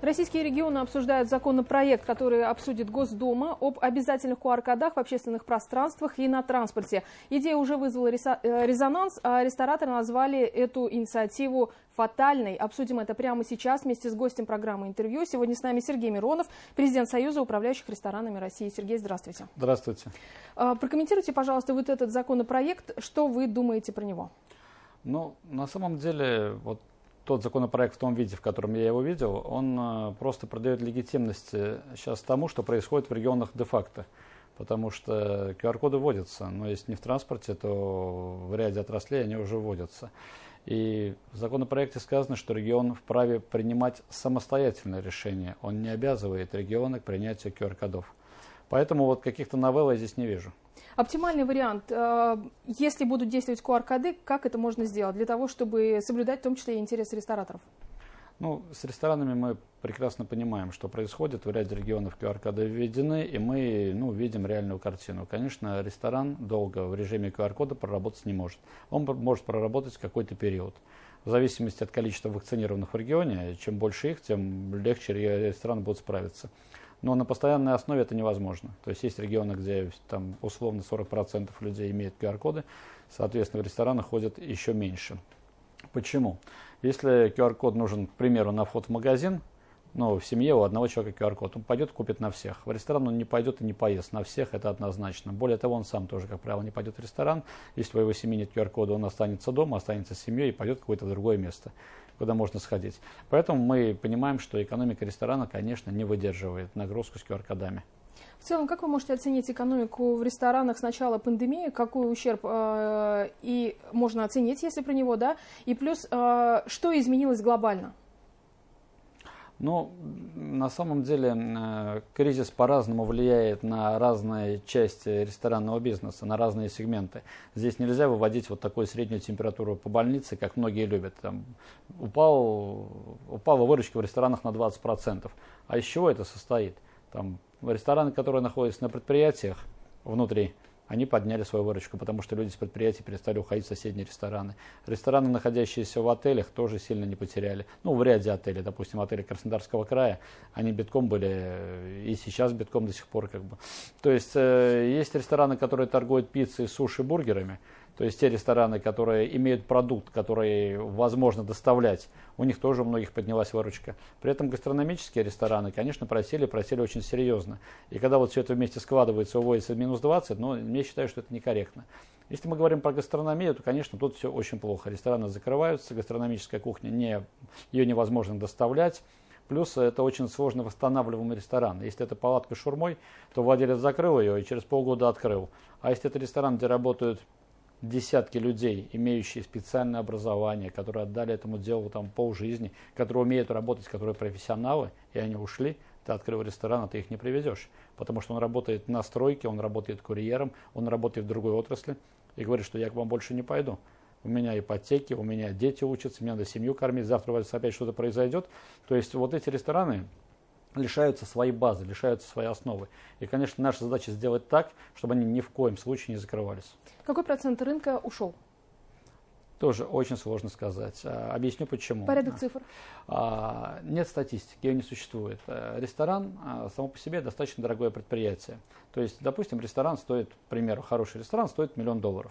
Российские регионы обсуждают законопроект, который обсудит Госдума, об обязательных QR-кодах в общественных пространствах и на транспорте. Идея уже вызвала резонанс, а рестораторы назвали эту инициативу фатальной. Обсудим это прямо сейчас вместе с гостем программы «Интервью». Сегодня с нами Сергей Миронов, президент Союза управляющих ресторанами России. Сергей, здравствуйте. Здравствуйте. Прокомментируйте, пожалуйста, вот этот законопроект. Что вы думаете про него? Ну, на самом деле, вот тот законопроект в том виде, в котором я его видел, он просто придает легитимность сейчас тому, что происходит в регионах де-факто. Потому что QR-коды вводятся, но если не в транспорте, то в ряде отраслей они уже вводятся. И в законопроекте сказано, что регион вправе принимать самостоятельное решение. Он не обязывает регионы к принятию QR-кодов. Поэтому вот каких-то новелл я здесь не вижу. Оптимальный вариант, если будут действовать QR-коды, как это можно сделать для того, чтобы соблюдать в том числе и интересы рестораторов? Ну, с ресторанами мы прекрасно понимаем, что происходит. В ряде регионов QR-коды введены, и мы видим реальную картину. Конечно, ресторан долго в режиме QR-кода проработать не может. Он может проработать какой-то период. В зависимости от количества вакцинированных в регионе, чем больше их, тем легче рестораны будут справиться. Но на постоянной основе это невозможно. То есть есть регионы, где там условно 40% людей имеют QR-коды, соответственно, в ресторанах ходят еще меньше. Почему? Если QR-код нужен, к примеру, на вход в магазин, в семье у одного человека QR-код, он пойдет купит на всех. В ресторан он не пойдет и не поест на всех, это однозначно. Более того, он сам тоже, как правило, не пойдет в ресторан. Если у его семьи нет QR-кода, он останется дома, останется с семьей и пойдет в какое-то другое место, куда можно сходить. Поэтому мы понимаем, что экономика ресторана, конечно, не выдерживает нагрузку с QR-кодами. В целом, как вы можете оценить экономику в ресторанах с начала пандемии? Какой ущерб и можно оценить, если про него, да? И плюс, что изменилось глобально? На самом деле кризис по-разному влияет на разные части ресторанного бизнеса, на разные сегменты. Здесь нельзя выводить вот такую среднюю температуру по больнице, как многие любят. Там упала выручка в ресторанах на 20%. А из чего это состоит? Там рестораны, которые находятся на предприятиях внутри, они подняли свою выручку, потому что люди с предприятий перестали уходить в соседние рестораны. Рестораны, находящиеся в отелях, тоже сильно не потеряли. В ряде отелей, допустим, отели Краснодарского края, они битком были и сейчас битком до сих пор. То есть есть рестораны, которые торгуют пиццей, суши, бургерами. То есть те рестораны, которые имеют продукт, который возможно доставлять, у них тоже у многих поднялась выручка. При этом гастрономические рестораны, конечно, просели очень серьезно. И когда вот все это вместе складывается, уводится в минус 20, я считаю, что это некорректно. Если мы говорим про гастрономию, то, конечно, тут все очень плохо. Рестораны закрываются, гастрономическая кухня, ее невозможно доставлять. Плюс это очень сложно восстанавливаемый ресторан. Если это палатка с шаурмой, то владелец закрыл ее и через полгода открыл. А если это ресторан, где работают десятки людей, имеющие специальное образование, которые отдали этому делу полжизни, которые умеют работать, которые профессионалы, и они ушли, ты открыл ресторан, а ты их не приведешь. Потому что он работает на стройке, он работает курьером, он работает в другой отрасли и говорит, что я к вам больше не пойду. У меня ипотеки, у меня дети учатся, мне надо семью кормить, завтра у вас опять что-то произойдет. То есть вот эти рестораны лишаются своей базы, лишаются своей основы. И, конечно, наша задача сделать так, чтобы они ни в коем случае не закрывались. Какой процент рынка ушел? Тоже очень сложно сказать. Объясню почему. Порядок цифр? Нет статистики, ее не существует. Ресторан само по себе достаточно дорогое предприятие. То есть, допустим, ресторан стоит, к примеру, хороший ресторан стоит $1 000 000. То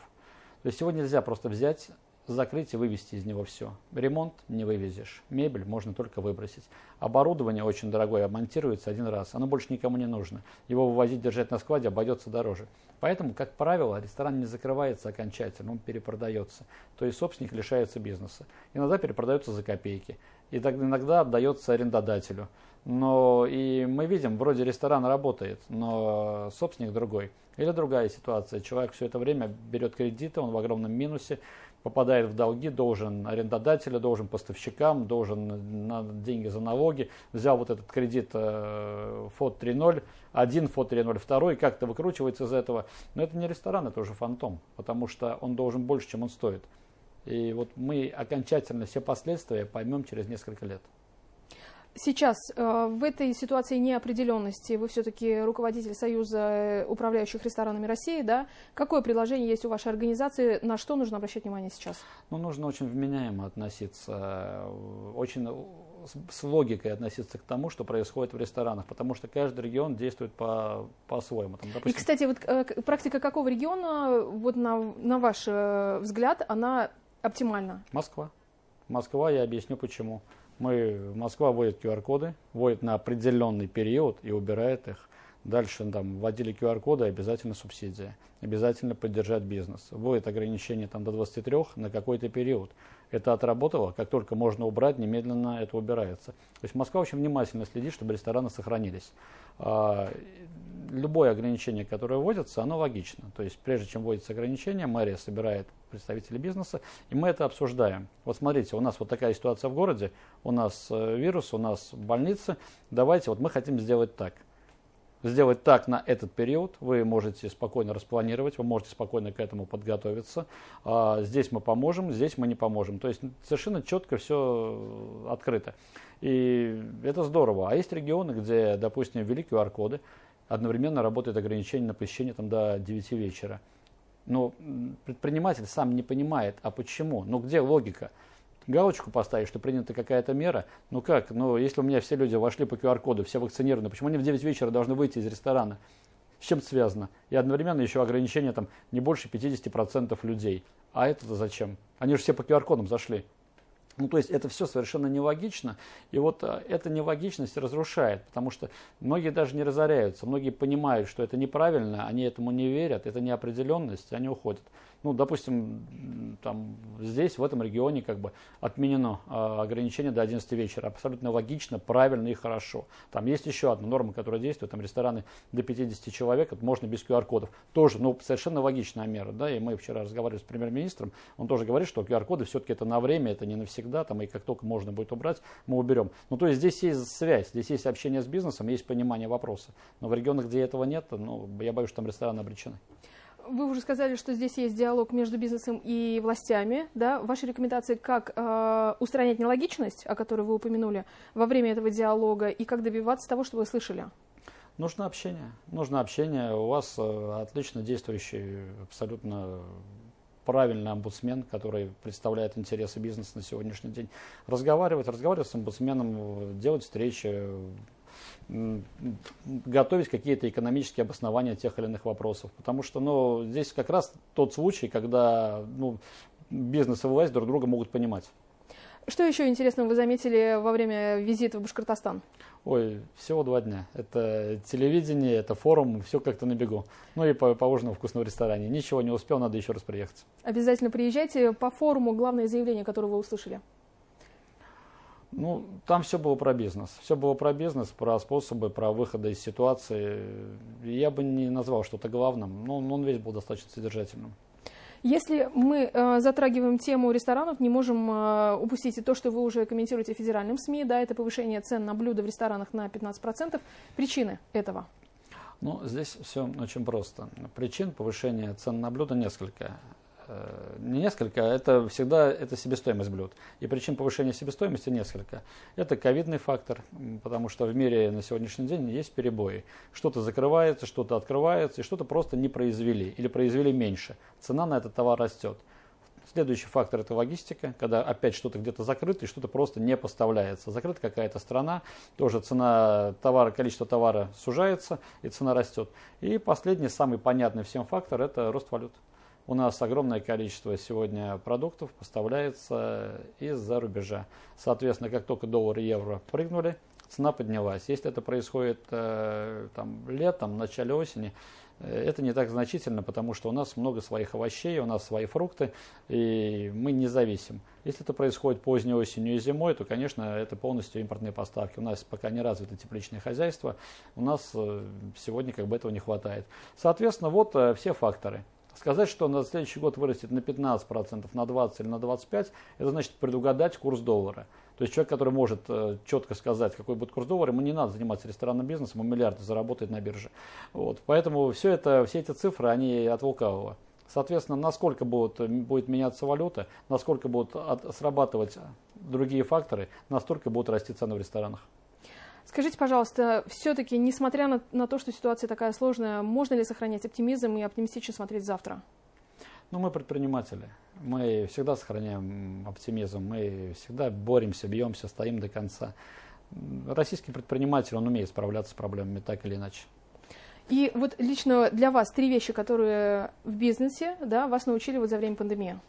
есть его нельзя просто взять, закрыть и вывести из него все. Ремонт не вывезешь, мебель можно только выбросить. Оборудование очень дорогое, монтируется один раз, оно больше никому не нужно. Его вывозить, держать на складе обойдется дороже. Поэтому, как правило, ресторан не закрывается окончательно, он перепродается. То есть собственник лишается бизнеса. Иногда перепродается за копейки, и иногда отдается арендодателю. Но и мы видим, вроде ресторан работает, но собственник другой. Или другая ситуация. Человек все это время берет кредиты, он в огромном минусе, попадает в долги, должен арендодателю, должен поставщикам, должен деньги за налоги. Взял вот этот кредит ФОД 3.0, один ФОД 3.0, второй, как-то выкручивается из этого. Но это не ресторан, это уже фантом, потому что он должен больше, чем он стоит. И вот мы окончательно все последствия поймем через несколько лет. Сейчас в этой ситуации неопределенности вы все-таки руководитель Союза управляющих ресторанами России, да? Какое предложение есть у вашей организации, на что нужно обращать внимание сейчас? Нужно очень вменяемо относиться, очень с логикой относиться к тому, что происходит в ресторанах, потому что каждый регион действует по-своему. И, кстати, вот практика какого региона, вот на ваш взгляд, она оптимальна? Москва. Москва, я объясню почему. Москва вводит QR-коды, вводит на определенный период и убирает их. Дальше там вводили QR-коды, обязательно субсидия, обязательно поддержать бизнес. Вводит ограничения там, до 23 на какой-то период. Это отработало, как только можно убрать, немедленно это убирается. То есть Москва очень внимательно следит, чтобы рестораны сохранились. Любое ограничение, которое вводится, оно логично. То есть прежде чем вводится ограничение, мэрия собирает представителей бизнеса, и мы это обсуждаем. Вот смотрите, у нас вот такая ситуация в городе, у нас вирус, у нас больницы. Давайте, вот мы хотим сделать так на этот период, вы можете спокойно распланировать, вы можете спокойно к этому подготовиться. Здесь мы поможем, здесь мы не поможем. То есть совершенно четко все открыто. И это здорово. А есть регионы, где, допустим, ввели QR-коды, одновременно работает ограничение на посещение там, до 9 вечера. Но предприниматель сам не понимает, а почему? Ну где логика? Галочку поставить, что принята какая-то мера. Ну как? Ну если у меня все люди вошли по QR-коду, все вакцинированы, почему они в 9 вечера должны выйти из ресторана? С чем это связано? И одновременно еще ограничение там не больше 50% людей. А это зачем? Они же все по QR-кодам зашли. Ну, то есть это все совершенно нелогично, и вот эта нелогичность разрушает, потому что многие даже не разоряются, многие понимают, что это неправильно, они этому не верят, это неопределенность, они уходят. Ну, допустим, там, здесь, в этом регионе, как бы отменено ограничение до 11 вечера. Абсолютно логично, правильно и хорошо. Там есть еще одна норма, которая действует. Там рестораны до 50 человек, это можно без QR-кодов. Тоже, ну, совершенно логичная мера. Да? И мы вчера разговаривали с премьер-министром. Он тоже говорит, что QR-коды все-таки это на время, это не навсегда. Там, и как только можно будет убрать, мы уберем. Ну, то есть здесь есть связь, здесь есть общение с бизнесом, есть понимание вопроса. Но в регионах, где этого нет, ну, я боюсь, что там рестораны обречены. Вы уже сказали, что здесь есть диалог между бизнесом и властями. Да? Ваши рекомендации, как устранять нелогичность, о которой вы упомянули, во время этого диалога, и как добиваться того, что вы слышали? Нужно общение. Нужно общение. У вас отлично действующий, абсолютно правильный омбудсмен, который представляет интересы бизнеса на сегодняшний день. Разговаривать с омбудсменом, делать встречи, готовить какие-то экономические обоснования тех или иных вопросов. Потому что здесь как раз тот случай, когда бизнес и власть друг друга могут понимать. Что еще интересного вы заметили во время визита в Башкортостан? Ой, всего 2 дня. Это телевидение, это форум, все как-то на бегу. Ну и поужинал вкусно в ресторане. Ничего не успел, надо еще раз приехать. Обязательно приезжайте. По форуму главное заявление, которое вы услышали. Ну, там все было про бизнес. Все было про бизнес, про способы, про выходы из ситуации. Я бы не назвал что-то главным, но он весь был достаточно содержательным. Если мы затрагиваем тему ресторанов, не можем упустить и то, что вы уже комментируете в федеральном СМИ, да, это повышение цен на блюда в ресторанах на 15%. Причины этого? Ну, здесь все очень просто. Причин повышения цен на блюда несколько. Не несколько, это всегда себестоимость блюд. И причин повышения себестоимости несколько. Это ковидный фактор, потому что в мире на сегодняшний день есть перебои. Что-то закрывается, что-то открывается, и что-то просто не произвели или произвели меньше. Цена на этот товар растет. Следующий фактор – это логистика, когда опять что-то где-то закрыто и что-то просто не поставляется. Закрыта какая-то страна, тоже цена товара, количество товара сужается и цена растет. И последний, самый понятный всем фактор – это рост валют. У нас огромное количество сегодня продуктов поставляется из-за рубежа. Соответственно, как только доллар и евро прыгнули, цена поднялась. Если это происходит летом, в начале осени, это не так значительно, потому что у нас много своих овощей, у нас свои фрукты, и мы не зависим. Если это происходит поздней осенью и зимой, то, конечно, это полностью импортные поставки. У нас пока не развито тепличное хозяйство, у нас сегодня этого не хватает. Соответственно, вот все факторы. Сказать, что на следующий год вырастет на 15%, на 20% или на 25%, это значит предугадать курс доллара. То есть человек, который может четко сказать, какой будет курс доллара, ему не надо заниматься ресторанным бизнесом, он миллиарды заработает на бирже. Вот. Поэтому все эти цифры, они от лукавого. Соответственно, насколько будет меняться валюта, насколько будут срабатывать другие факторы, настолько будут расти цены в ресторанах. Скажите, пожалуйста, все-таки, несмотря на то, что ситуация такая сложная, можно ли сохранять оптимизм и оптимистично смотреть завтра? Мы предприниматели. Мы всегда сохраняем оптимизм, мы всегда боремся, бьемся, стоим до конца. Российский предприниматель, он умеет справляться с проблемами так или иначе. И вот лично для вас 3 вещи, которые в бизнесе, да, вас научили вот за время пандемии.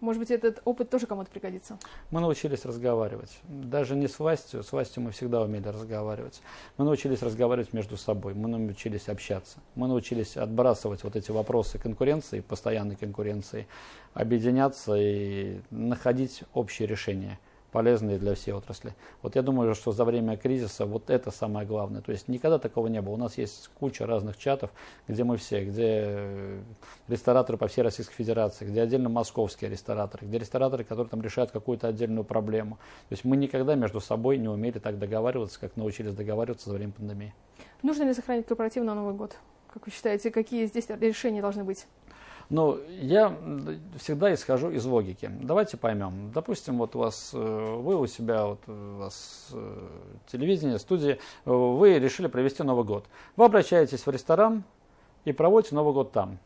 Может быть, этот опыт тоже кому-то пригодится? Мы научились разговаривать. Даже не с властью мы всегда умели разговаривать. Мы научились разговаривать между собой, мы научились общаться. Мы научились отбрасывать вот эти вопросы конкуренции, постоянной конкуренции, объединяться и находить общие решения, полезные для всей отрасли. Вот я думаю, что за время кризиса вот это самое главное. То есть никогда такого не было. У нас есть куча разных чатов, где мы все, где рестораторы по всей Российской Федерации, где отдельно московские рестораторы, где рестораторы, которые там решают какую-то отдельную проблему. То есть мы никогда между собой не умели так договариваться, как научились договариваться за время пандемии. Нужно ли сохранить корпоратив на Новый год? Как вы считаете, какие здесь решения должны быть? Ну, я всегда исхожу из логики. Давайте поймем. Допустим, вот вы у себя, вот у вас телевидение, студия, вы решили провести Новый год. Вы обращаетесь в ресторан и проводите Новый год там.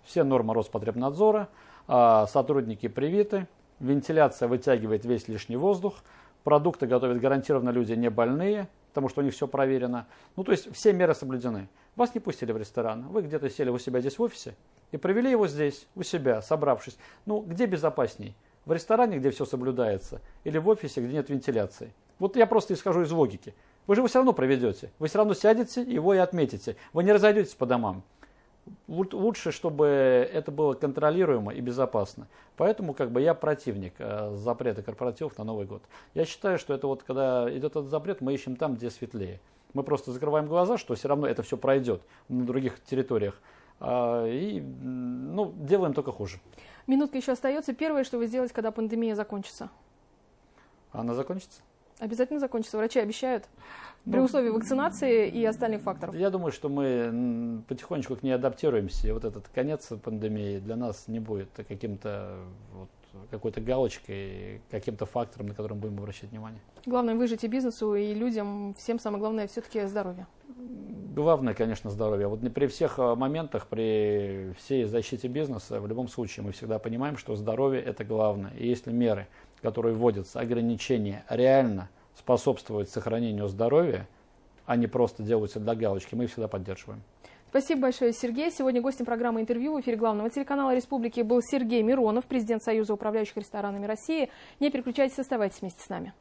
Все нормы Роспотребнадзора, сотрудники привиты, вентиляция вытягивает весь лишний воздух, продукты готовят гарантированно люди не больные, потому что у них все проверено. Ну, то есть все меры соблюдены. Вас не пустили в ресторан, вы где-то сели у себя здесь в офисе и провели его здесь, у себя, собравшись. Ну, где безопасней? В ресторане, где все соблюдается, или в офисе, где нет вентиляции? Вот я просто исхожу из логики. Вы же его все равно проведете, вы все равно сядете, его и отметите. Вы не разойдетесь по домам. Лучше, чтобы это было контролируемо и безопасно. Поэтому я противник запрета корпоративов на Новый год. Я считаю, что это вот когда идет этот запрет, мы ищем там, где светлее. Мы просто закрываем глаза, что все равно это все пройдет на других территориях. И делаем только хуже. Минутка еще остается. Первое, что вы сделаете, когда пандемия закончится? Она закончится? Обязательно закончится. Врачи обещают. При условии вакцинации и остальных факторов. Я думаю, что мы потихонечку к ней адаптируемся. И вот этот конец пандемии для нас не будет какой-то галочкой, каким-то фактором, на который мы будем обращать внимание. Главное выжить и бизнесу, и людям. Всем самое главное все-таки здоровье. Главное, конечно, здоровье. Вот при всех моментах, при всей защите бизнеса, в любом случае мы всегда понимаем, что здоровье – это главное. И если меры, которые вводятся, ограничения, реально способствуют сохранению здоровья, а не просто делаются для галочки, мы их всегда поддерживаем. Спасибо большое, Сергей. Сегодня гостем программы «Интервью» в эфире главного телеканала Республики был Сергей Миронов, президент Союза управляющих ресторанами России. Не переключайтесь, оставайтесь вместе с нами.